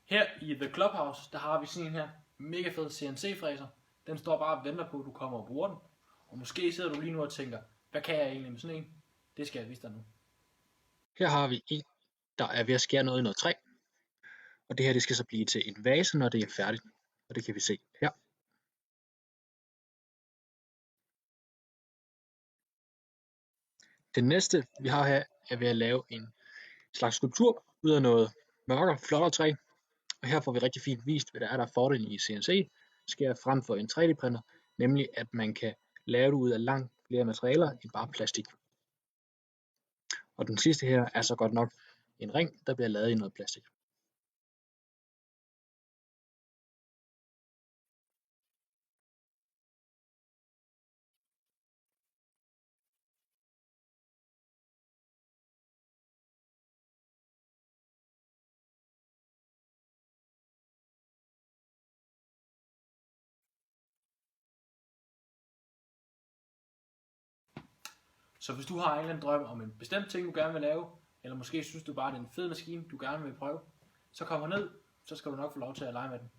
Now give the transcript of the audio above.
Her i The Clubhouse, der har vi sådan en her mega fed CNC-fræser. Den står bare og venter på, at du kommer og bruger den. Og måske sidder du lige nu og tænker, hvad kan jeg egentlig med sådan en? Det skal jeg vise dig nu. Her har vi en, der er ved at skære noget i noget træ. Og det her det skal så blive til en vase, når det er færdigt. Og det kan vi se her. Det næste vi har her er ved at lave en slags skulptur ud af noget mørkere, flottere træ. Og her får vi rigtig fint vist, hvad der er fordelen i CNC skærer frem for en 3D-printer, nemlig at man kan lave det ud af langt flere materialer end bare plastik. Og den sidste her er så godt nok en ring, der bliver lavet i noget plastik. Så hvis du har en eller anden drøm om en bestemt ting, du gerne vil lave, eller måske synes du bare, det er en fed maskine, du gerne vil prøve, så kom herned, så skal du nok få lov til at lege med den.